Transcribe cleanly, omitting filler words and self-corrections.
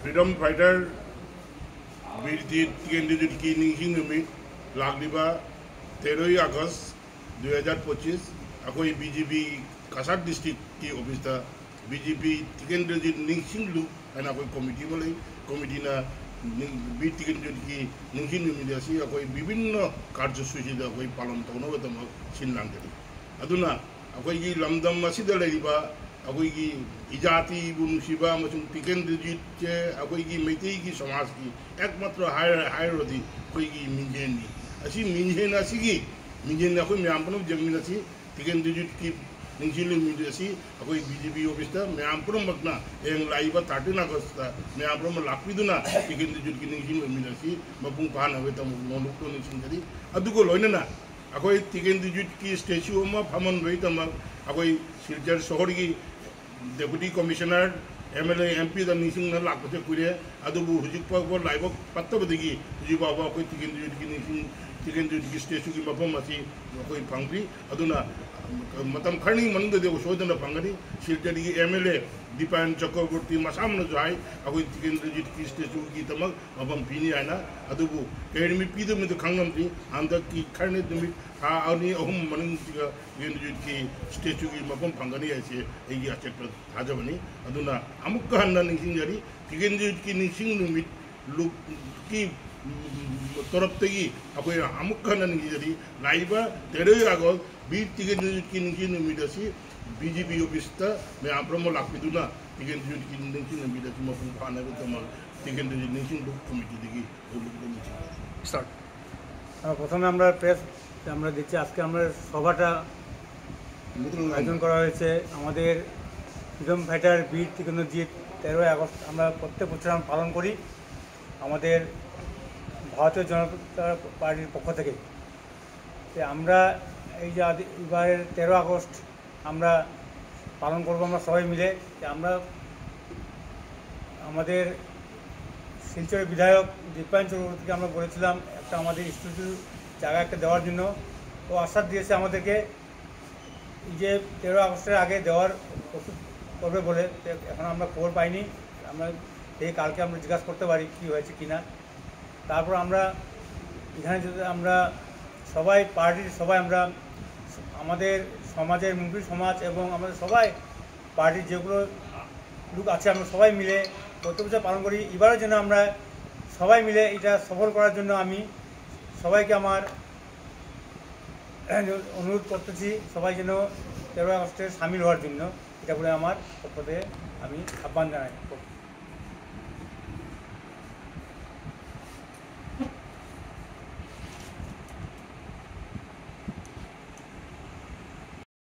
Freedom fighter वीर टिकेंद्रजीत की निंगिंग नुमित लागिबा 13 अगस्त 2025 अकोई BJP Kasar district की office BJP Tikendrajit निंगिंग लु एना कोई कमिटी बोले कमिटी ना वीर टिकेंद्रजीत की निंगिंग नुमित असी अकोई विभिन्न कार्यसूची दा कोई पालन तौनो बतम सिनलांगदरी अदुना अकोई की लमदम असिदा लेरिबा अकोई की इजाती बुनुशिबा मसुम टिकेंद्रजीत चे अकोई की मैतेई की समाज की एकमात्र हायरदी कोई की मिंजेनी असी मिंजेन असी की मिंजेन अकोई म्यांपनो जमीन असी टिकेंद्रजीत की निंगिलु मिंजे असी अकोई बीजेपी ऑफिस ता म्यांपनो मतना एंग लाइबा 13 अगस्त ता म्यांपनो लाक्विदुना टिकेंद्रजीत की निंगिलु मिंजे असी मपुंग पान हवे तम नोनुक्तो निसिंगरी अदुको लोइनना अकोई टिकेंद्रजीत की स्टैच्यू मा फमन वई तम अकोई सिलचर शहर की डेप्यूटी कमिश्नर एमएलए एमपी दा निसिंग न लाखसे कुरे अदुबु हुजिक पगो लाइबो पत्तबदगी हुजि बाबा कोई टिकेंद्रजीत की निसिंग टिकेंद्रजीत की स्टैच्यू की मफम असी कोई फंगरी अदुना मतम खरनी मंद देव सोदन फंगरी सिलचर की एमएलए दीपायन चक्रवर्ती मसामन जाय अकोई टिकेंद्रजीत की स्टैच्यू की तमक मफम पिनी आना अदुबु केडमी पीदु मिद खंगमती आंदा की खरने दुमित हा आनी अहुम मनंग टिकेंद्रजीत की स्टैच्यू की मफम फंगनी ऐसे एगी अचेट थाजबनी अदुना अमुक हन्ना निसिंगरी टिकेंद्रजीत की निसिंग नुमित लुक की तरफ तगी अकोई अमुक हन्ना निसिंगरी लाइबा 13 अगस्त वीर टिकेंद्रजीत की निसिंग नुमित असी बीजेपी ऑफिस ता मैं आप्रमो लाक्विदुना टिकेंद्रजीत की निसिंग नुमित असी मफम फाना तम टिकेंद्रजीत निसिंग लुक कमिटी दिगी स्टार्ट प्रथमे আমরা প্রেস আমরা দেখছি আজকে আমরা সভাটা আয়োজন করা হয়েছে আমাদের ফ্রিডম ফাইটার বীর টিকেন্দ্রজিৎ 13 আগস্ট আমরা প্রত্যেক বছর আমরা পালন করি আমাদের ভারতীয় জনতা পার্টির পক্ষ থেকে আমরা এই যে এবারের 13 আগস্ট আমরা পালন করব আমরা সবাই মিলে আমরা আমাদের শিলচরের বিধায়ক দীপায়ন চক্রবর্তীকে আমরা বলেছিলাম একটা আমাদের স্টুডিও জায়গা একটা দেওয়ার জন্য ও আশ্বাস দিয়েছে আমাদেরকে এই যে 13 আগস্টের আগে দেওয়ার প্রস্তুত করবে বলে এখন আমরা খবর পাইনি আমরা এই কালকে আমরা জিজ্ঞাসা করতে পারি কী হয়েছে কি না তারপর আমরা এখানে যদি আমরা সবাই পার্টির সবাই আমরা আমাদের সমাজের মুম্বই সমাজ এবং আমাদের সবাই পার্টির যেগুলো লোক আছে আমরা সবাই মিলে প্রত্যেক বছর পালন করি এবারের জন্য আমরা সবাই মিলে এটা সফল করার জন্য আমি সবাইকে আমার অনুরোধ করতেছি সবাই যেন 13 আগস্টে সামিল হওয়ার জন্য এটা বলে আমার পক্ষ থেকে আমি আহ্বান জানাই।